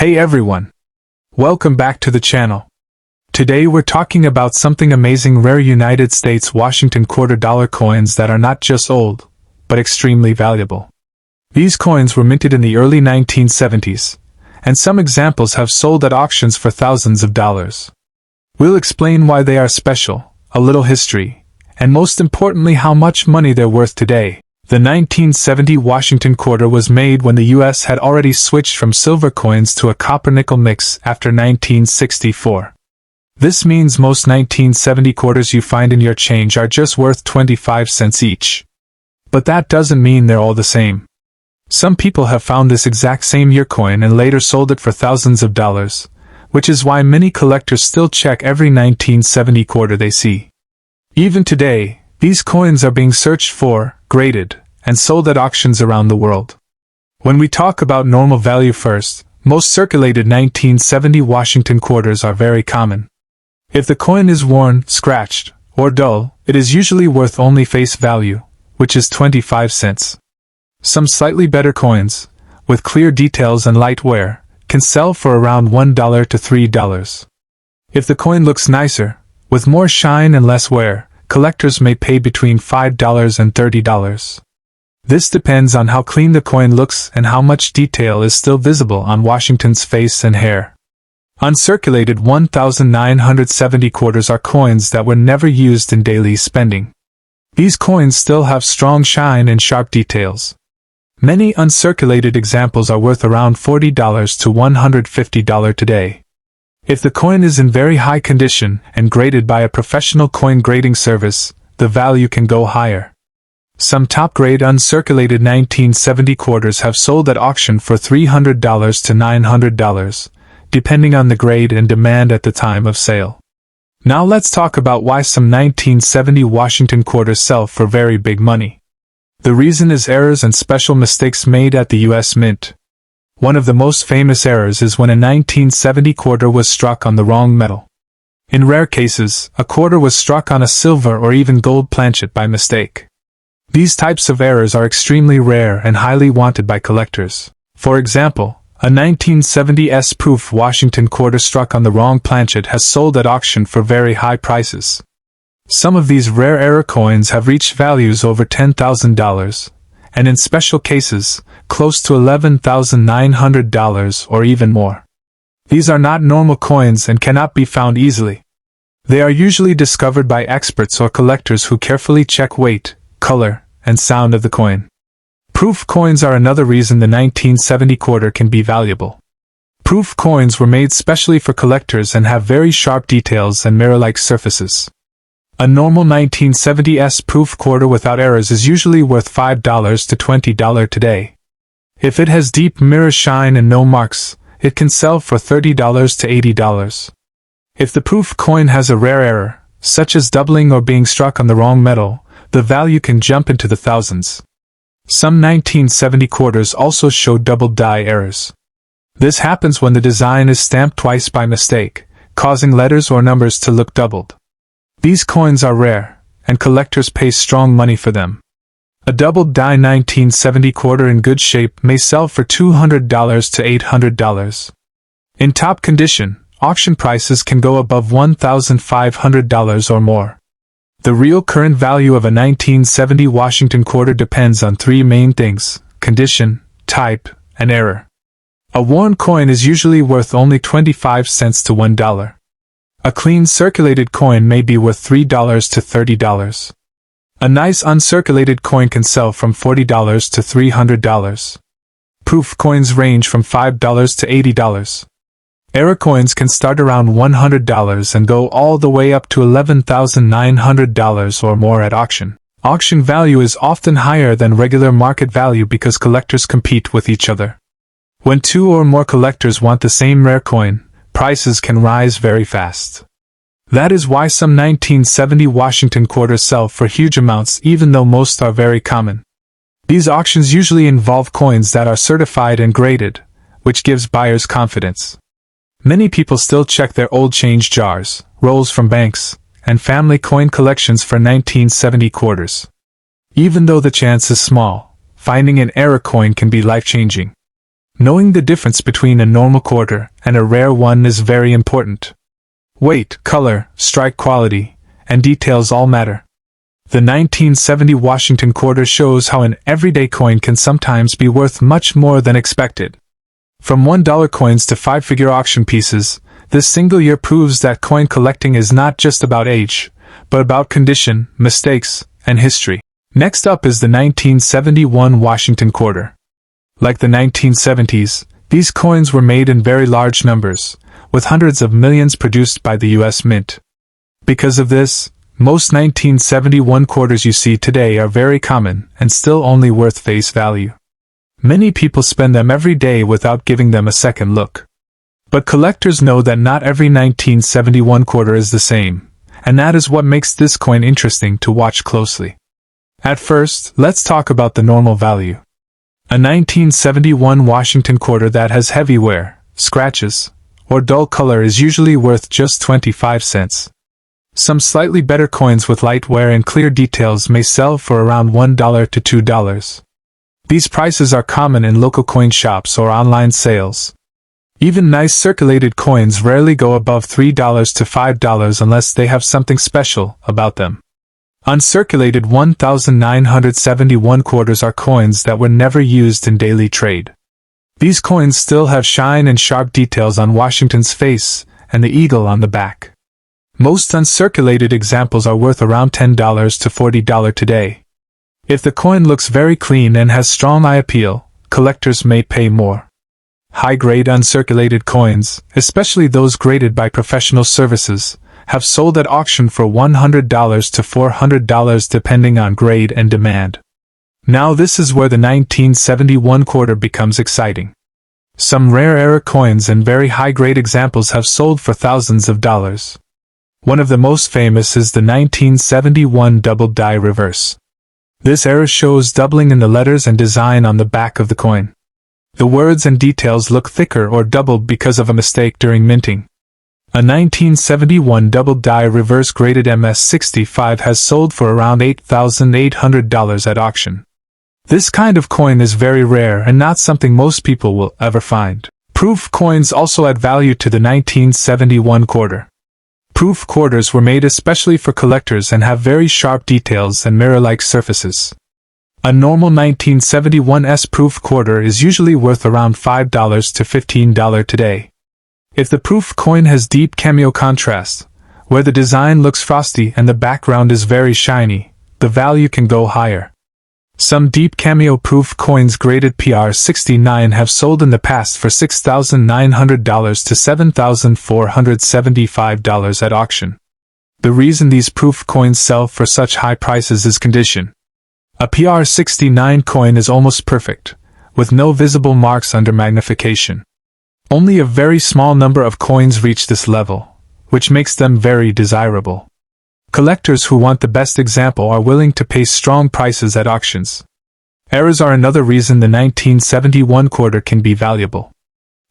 Hey everyone! Welcome back to the channel. Today we're talking about something amazing: rare United States Washington quarter dollar coins that are not just old, but extremely valuable. These coins were minted in the early 1970s, and some examples have sold at auctions for thousands of dollars. We'll explain why they are special, a little history, and most importantly how much money they're worth today. The 1970 Washington quarter was made when the U.S. had already switched from silver coins to a copper-nickel mix after 1964. This means most 1970 quarters you find in your change are just worth 25 cents each. But that doesn't mean they're all the same. Some people have found this exact same year coin and later sold it for thousands of dollars, which is why many collectors still check every 1970 quarter they see. Even today, these coins are being searched for, graded, and sold at auctions around the world. When we talk about normal value first, most circulated 1970 Washington quarters are very common. If the coin is worn, scratched, or dull, it is usually worth only face value, which is 25 cents. Some slightly better coins, with clear details and light wear, can sell for around $1 to $3. If the coin looks nicer, with more shine and less wear, collectors may pay between $5 and $30. This depends on how clean the coin looks and how much detail is still visible on Washington's face and hair. Uncirculated 1970 quarters are coins that were never used in daily spending. These coins still have strong shine and sharp details. Many uncirculated examples are worth around $40 to $150 today. If the coin is in very high condition and graded by a professional coin grading service, the value can go higher. Some top-grade uncirculated 1970 quarters have sold at auction for $300 to $900, depending on the grade and demand at the time of sale. Now let's talk about why some 1970 Washington quarters sell for very big money. The reason is errors and special mistakes made at the U.S. Mint. One of the most famous errors is when a 1970 quarter was struck on the wrong metal. In rare cases, a quarter was struck on a silver or even gold planchet by mistake. These types of errors are extremely rare and highly wanted by collectors. For example, a 1970 S-proof Washington quarter struck on the wrong planchet has sold at auction for very high prices. Some of these rare error coins have reached values over $10,000, and in special cases, close to $11,900 or even more. These are not normal coins and cannot be found easily. They are usually discovered by experts or collectors who carefully check weight, color, and sound of the coin. Proof coins are another reason the 1970 quarter can be valuable. Proof coins were made specially for collectors and have very sharp details and mirror-like surfaces. A normal 1970 S-proof quarter without errors is usually worth $5 to $20 today. If it has deep mirror shine and no marks, it can sell for $30 to $80. If the proof coin has a rare error, such as doubling or being struck on the wrong metal, the value can jump into the thousands. Some 1970 quarters also show double die errors. This happens when the design is stamped twice by mistake, causing letters or numbers to look doubled. These coins are rare, and collectors pay strong money for them. A doubled die 1970 quarter in good shape may sell for $200 to $800. In top condition, auction prices can go above $1,500 or more. The real current value of a 1970 Washington quarter depends on three main things: condition, type, and error. A worn coin is usually worth only 25 cents to $1. A clean circulated coin may be worth $3 to $30. A nice uncirculated coin can sell from $40 to $300. Proof coins range from $5 to $80. Error coins can start around $100 and go all the way up to $11,900 or more at auction. Auction value is often higher than regular market value because collectors compete with each other. When two or more collectors want the same rare coin, prices can rise very fast. That is why some 1970 Washington quarters sell for huge amounts even though most are very common. These auctions usually involve coins that are certified and graded, which gives buyers confidence. Many people still check their old change jars, rolls from banks, and family coin collections for 1970 quarters. Even though the chance is small, finding an error coin can be life-changing. Knowing the difference between a normal quarter and a rare one is very important. Weight, color, strike quality, and details all matter. The 1970 Washington quarter shows how an everyday coin can sometimes be worth much more than expected. From $1 coins to five-figure auction pieces, this single year proves that coin collecting is not just about age, but about condition, mistakes, and history. Next up is the 1971 Washington quarter. Like the 1970s, these coins were made in very large numbers, with hundreds of millions produced by the U.S. Mint. Because of this, most 1971 quarters you see today are very common and still only worth face value. Many people spend them every day without giving them a second look. But collectors know that not every 1971 quarter is the same, and that is what makes this coin interesting to watch closely. At first, let's talk about the normal value. A 1971 Washington quarter that has heavy wear, scratches, or dull color is usually worth just 25 cents. Some slightly better coins with light wear and clear details may sell for around $1 to $2. These prices are common in local coin shops or online sales. Even nice circulated coins rarely go above $3 to $5 unless they have something special about them. Uncirculated 1971 quarters are coins that were never used in daily trade. These coins still have shine and sharp details on Washington's face and the eagle on the back. Most uncirculated examples are worth around $10 to $40 today. If the coin looks very clean and has strong eye appeal, collectors may pay more. High-grade uncirculated coins, especially those graded by professional services, have sold at auction for $100 to $400 depending on grade and demand. Now this is where the 1971 quarter becomes exciting. Some rare era coins and very high-grade examples have sold for thousands of dollars. One of the most famous is the 1971 double die reverse. This era shows doubling in the letters and design on the back of the coin. The words and details look thicker or doubled because of a mistake during minting. A 1971 double die reverse graded MS-65 has sold for around $8,800 at auction. This kind of coin is very rare and not something most people will ever find. Proof coins also add value to the 1971 quarter. Proof quarters were made especially for collectors and have very sharp details and mirror-like surfaces. A normal 1971's proof quarter is usually worth around $5 to $15 today. If the proof coin has deep cameo contrast, where the design looks frosty and the background is very shiny, the value can go higher. Some deep cameo proof coins graded PR69 have sold in the past for $6,900 to $7,475 at auction. The reason these proof coins sell for such high prices is condition. A PR69 coin is almost perfect, with no visible marks under magnification. Only a very small number of coins reach this level, which makes them very desirable. Collectors who want the best example are willing to pay strong prices at auctions. Errors are another reason the 1971 quarter can be valuable.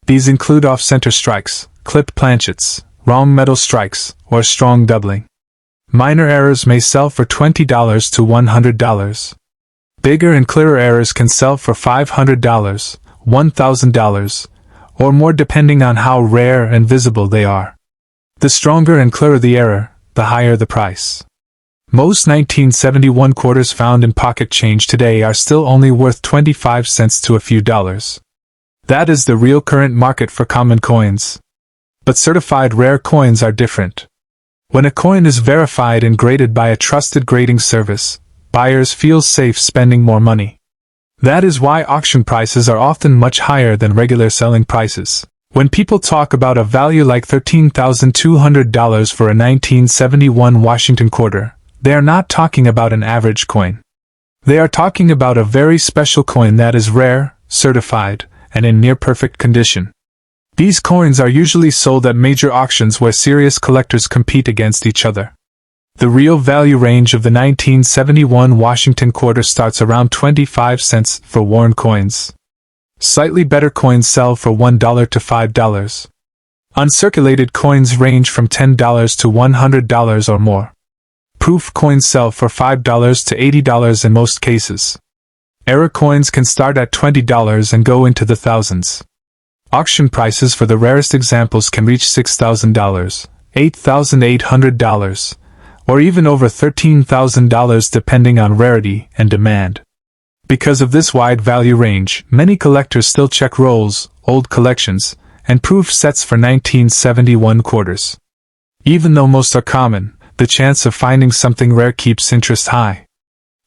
These include off-center strikes, clipped planchets, wrong metal strikes, or strong doubling. Minor errors may sell for $20 to $100. Bigger and clearer errors can sell for $500, $1,000, or more depending on how rare and visible they are. The stronger and clearer the error, the higher the price. Most 1971 quarters found in pocket change today are still only worth 25 cents to a few dollars. That is the real current market for common coins. But certified rare coins are different. When a coin is verified and graded by a trusted grading service, buyers feel safe spending more money. That is why auction prices are often much higher than regular selling prices. When people talk about a value like $13,200 for a 1971 Washington quarter, they are not talking about an average coin. They are talking about a very special coin that is rare, certified, and in near-perfect condition. These coins are usually sold at major auctions where serious collectors compete against each other. The real value range of the 1971 Washington quarter starts around 25 cents for worn coins. Slightly better coins sell for $1 to $5. Uncirculated coins range from $10 to $100 or more. Proof coins sell for $5 to $80 in most cases. Error coins can start at $20 and go into the thousands. Auction prices for the rarest examples can reach $6,000, $8,800, or even over $13,000 depending on rarity and demand. Because of this wide value range, many collectors still check rolls, old collections, and proof sets for 1971 quarters. Even though most are common, the chance of finding something rare keeps interest high.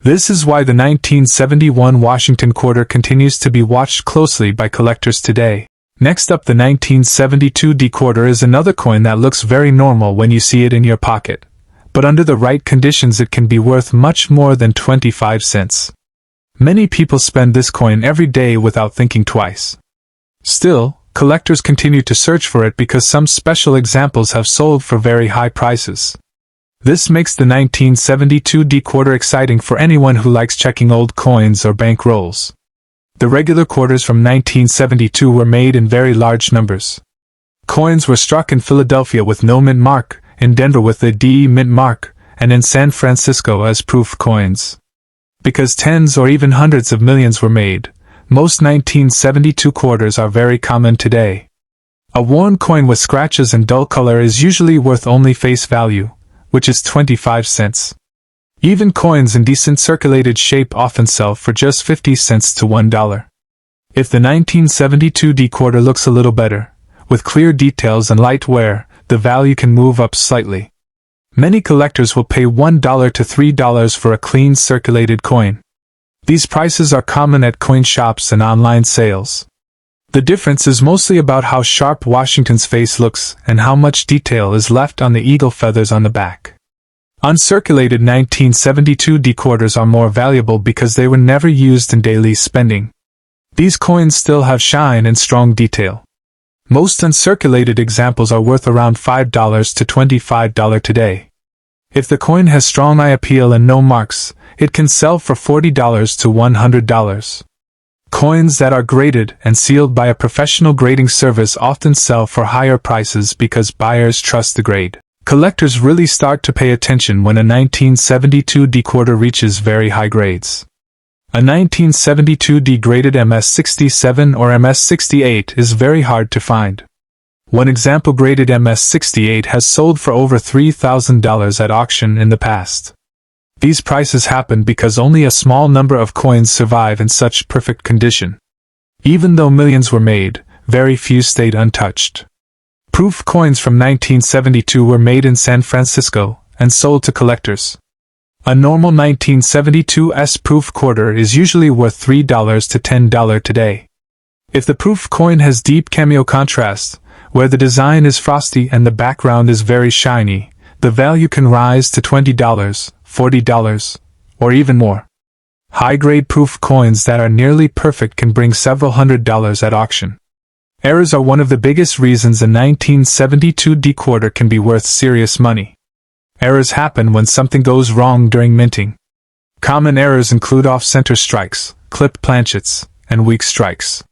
This is why the 1971 Washington quarter continues to be watched closely by collectors today. Next up, the 1972 D quarter is another coin that looks very normal when you see it in your pocket, but under the right conditions it can be worth much more than 25 cents. Many people spend this coin every day without thinking twice. Still, collectors continue to search for it because some special examples have sold for very high prices. This makes the 1972 D quarter exciting for anyone who likes checking old coins or bank rolls. The regular quarters from 1972 were made in very large numbers. Coins were struck in Philadelphia with no mint mark, in Denver with the D mint mark, and in San Francisco as proof coins. Because tens or even hundreds of millions were made, most 1972 quarters are very common today. A worn coin with scratches and dull color is usually worth only face value, which is 25 cents. Even coins in decent circulated shape often sell for just 50 cents to $1. If the 1972 D quarter looks a little better, with clear details and light wear, the value can move up slightly. Many collectors will pay $1 to $3 for a clean circulated coin. These prices are common at coin shops and online sales. The difference is mostly about how sharp Washington's face looks and how much detail is left on the eagle feathers on the back. Uncirculated 1972 D quarters are more valuable because they were never used in daily spending. These coins still have shine and strong detail. Most uncirculated examples are worth around $5 to $25 today. If the coin has strong eye appeal and no marks, it can sell for $40 to $100. Coins that are graded and sealed by a professional grading service often sell for higher prices because buyers trust the grade. Collectors really start to pay attention when a 1972 D quarter reaches very high grades. A 1972 D graded MS-67 or MS-68 is very hard to find. One example graded MS-68 has sold for over $3,000 at auction in the past. These prices happen because only a small number of coins survive in such perfect condition. Even though millions were made, very few stayed untouched. Proof coins from 1972 were made in San Francisco and sold to collectors. A normal 1972 S proof quarter is usually worth $3 to $10 today. If the proof coin has deep cameo contrast, where the design is frosty and the background is very shiny, the value can rise to $20, $40, or even more. High-grade proof coins that are nearly perfect can bring several $100s at auction. Errors are one of the biggest reasons a 1972 D quarter can be worth serious money. Errors happen when something goes wrong during minting. Common errors include off-center strikes, clipped planchets, and weak strikes.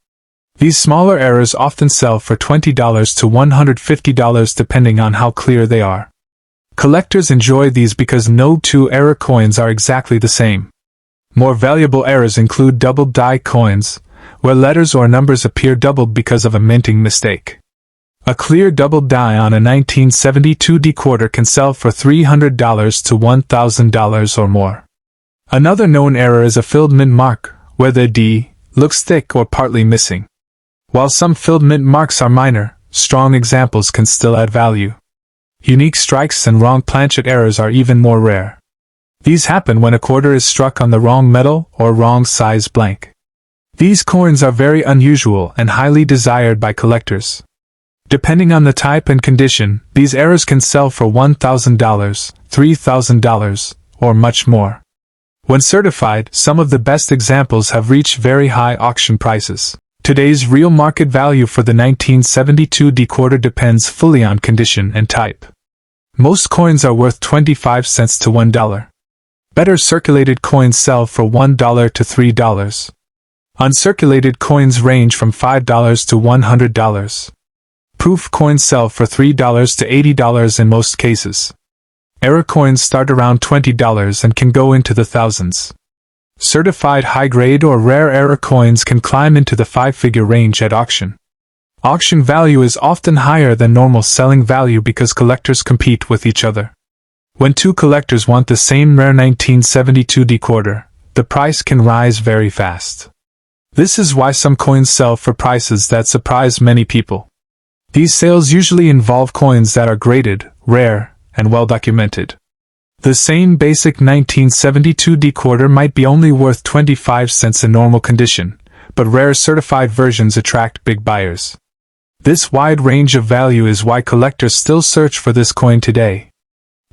These smaller errors often sell for $20 to $150 depending on how clear they are. Collectors enjoy these because no two error coins are exactly the same. More valuable errors include double die coins, where letters or numbers appear doubled because of a minting mistake. A clear double die on a 1972 D quarter can sell for $300 to $1,000 or more. Another known error is a filled mint mark, where the D looks thick or partly missing. While some filled mint marks are minor, strong examples can still add value. Unique strikes and wrong planchet errors are even more rare. These happen when a quarter is struck on the wrong metal or wrong size blank. These coins are very unusual and highly desired by collectors. Depending on the type and condition, these errors can sell for $1,000, $3,000, or much more. When certified, some of the best examples have reached very high auction prices. Today's real market value for the 1972 D quarter depends fully on condition and type. Most coins are worth 25 cents to $1. Better circulated coins sell for $1 to $3. Uncirculated coins range from $5 to $100. Proof coins sell for $3 to $80 in most cases. Error coins start around $20 and can go into the thousands. Certified high-grade or rare error coins can climb into the five-figure range at auction. Auction value is often higher than normal selling value because collectors compete with each other. When two collectors want the same rare 1972 decoder, the price can rise very fast. This is why some coins sell for prices that surprise many people. These sales usually involve coins that are graded, rare, and well documented. The same basic 1972 decoder might be only worth 25 cents in normal condition, but rare certified versions attract big buyers. This wide range of value is why collectors still search for this coin today.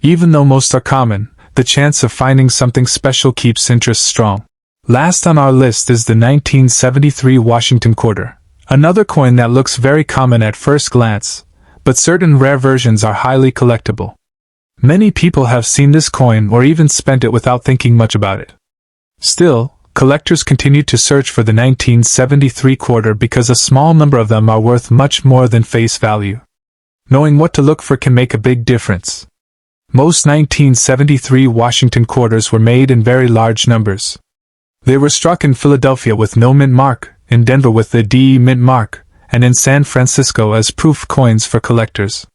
Even though most are common, the chance of finding something special keeps interest strong. Last on our list is the 1973 Washington quarter, another coin that looks very common at first glance, but certain rare versions are highly collectible. Many people have seen this coin or even spent it without thinking much about it. Still, collectors continue to search for the 1973 quarter because a small number of them are worth much more than face value. Knowing what to look for can make a big difference. Most 1973 Washington quarters were made in very large numbers. They were struck in Philadelphia with no mint mark, in Denver with the DE mint mark, and in San Francisco as proof coins for collectors.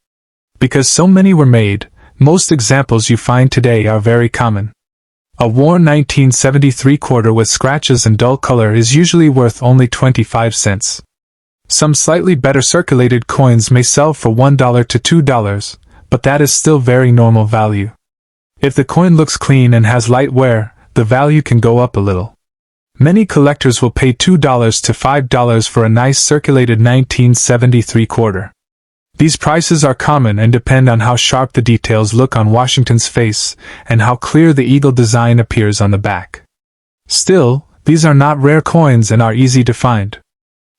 Because so many were made, most examples you find today are very common. A worn 1973 quarter with scratches and dull color is usually worth only 25 cents. Some slightly better circulated coins may sell for $1 to $2, but that is still very normal value. If the coin looks clean and has light wear, the value can go up a little. Many collectors will pay $2 to $5 for a nice circulated 1973 quarter. These prices are common and depend on how sharp the details look on Washington's face and how clear the eagle design appears on the back. Still, these are not rare coins and are easy to find.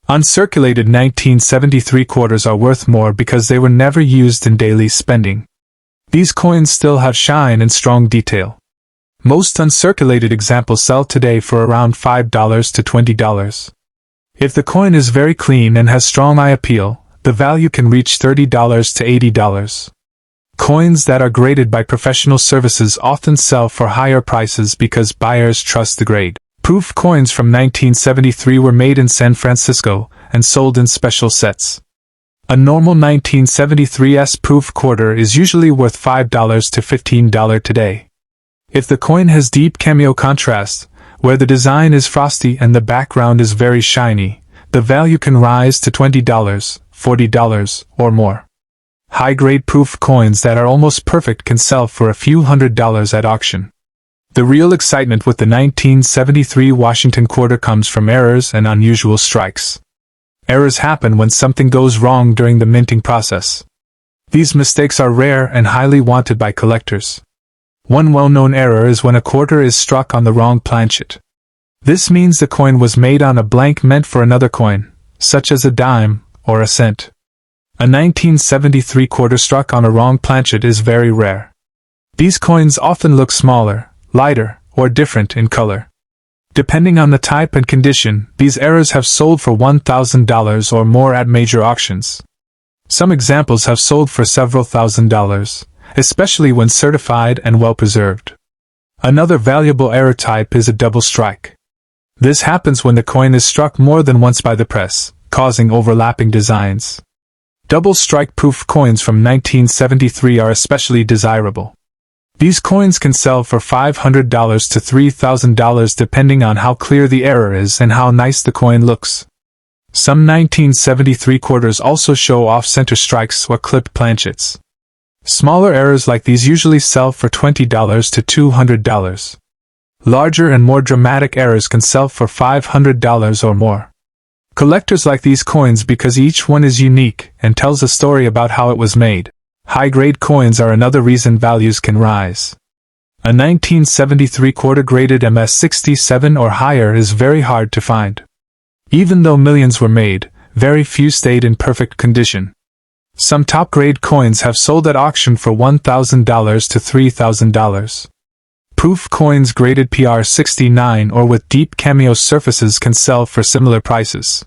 Uncirculated 1973 quarters are worth more because they were never used in daily spending. These coins still have shine and strong detail. Most uncirculated examples sell today for around $5 to $20. If the coin is very clean and has strong eye appeal, the value can reach $30 to $80. Coins that are graded by professional services often sell for higher prices because buyers trust the grade. Proof coins from 1973 were made in San Francisco and sold in special sets. A normal 1973's proof quarter is usually worth $5 to $15 today. If the coin has deep cameo contrast, where the design is frosty and the background is very shiny, the value can rise to $20, $40, or more. High-grade proof coins that are almost perfect can sell for a few $100s at auction. The real excitement with the 1973 Washington quarter comes from errors and unusual strikes. Errors happen when something goes wrong during the minting process. These mistakes are rare and highly wanted by collectors. One well-known error is when a quarter is struck on the wrong planchet. This means the coin was made on a blank meant for another coin, such as a dime or a cent. A 1973 quarter struck on a wrong planchet is very rare. These coins often look smaller, lighter, or different in color. Depending on the type and condition, these errors have sold for $1,000 or more at major auctions. Some examples have sold for several $1,000s, especially when certified and well preserved. Another valuable error type is a double strike. This happens when the coin is struck more than once by the press, causing overlapping designs. Double strike proof coins from 1973 are especially desirable. These coins can sell for $500 to $3,000 depending on how clear the error is and how nice the coin looks. Some 1973 quarters also show off-center strikes or clipped planchets. Smaller errors like these usually sell for $20 to $200. Larger and more dramatic errors can sell for $500 or more. Collectors like these coins because each one is unique and tells a story about how it was made. High-grade coins are another reason values can rise. A 1973 quarter graded MS-67 or higher is very hard to find. Even though millions were made, very few stayed in perfect condition. Some top-grade coins have sold at auction for $1,000 to $3,000. Proof coins graded PR69 or with deep cameo surfaces can sell for similar prices.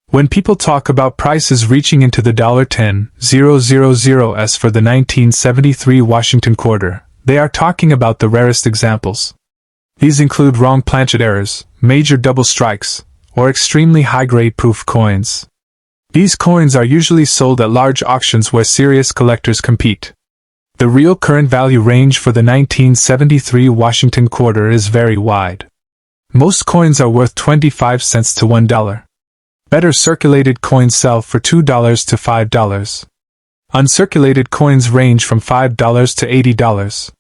When people talk about prices reaching into the $10,000s for the 1973 Washington quarter, they are talking about the rarest examples. These include wrong planchet errors, major double strikes, or extremely high-grade proof coins. These coins are usually sold at large auctions where serious collectors compete. The real current value range for the 1973 Washington quarter is very wide. Most coins are worth 25 cents to $1. Better circulated coins sell for $2 to $5. Uncirculated coins range from $5 to $80.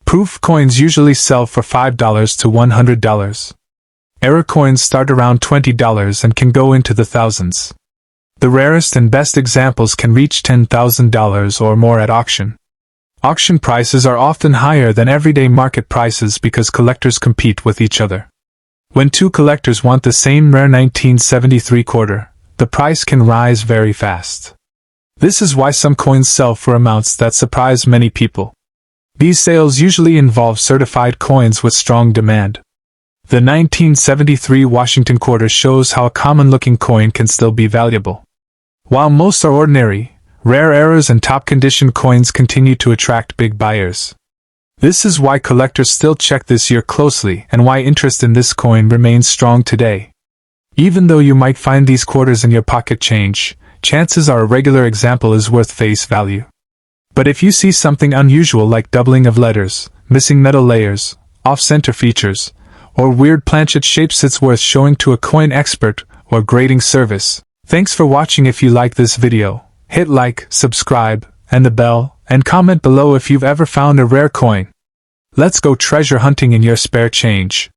Proof coins usually sell for $5 to $100. Error coins start around $20 and can go into the thousands. The rarest and best examples can reach $10,000 or more at auction. Auction prices are often higher than everyday market prices because collectors compete with each other. When two collectors want the same rare 1973 quarter, the price can rise very fast. This is why some coins sell for amounts that surprise many people. These sales usually involve certified coins with strong demand. The 1973 Washington quarter shows how a common-looking coin can still be valuable. While most are ordinary, rare errors and top-condition coins continue to attract big buyers. This is why collectors still check this year closely and why interest in this coin remains strong today. Even though you might find these quarters in your pocket change, chances are a regular example is worth face value. But if you see something unusual like doubling of letters, missing metal layers, off-center features, or weird planchet shapes, it's worth showing to a coin expert or grading service. Thanks for watching. If you like this video, hit like, subscribe, and the bell, and comment below if you've ever found a rare coin. Let's go treasure hunting in your spare change.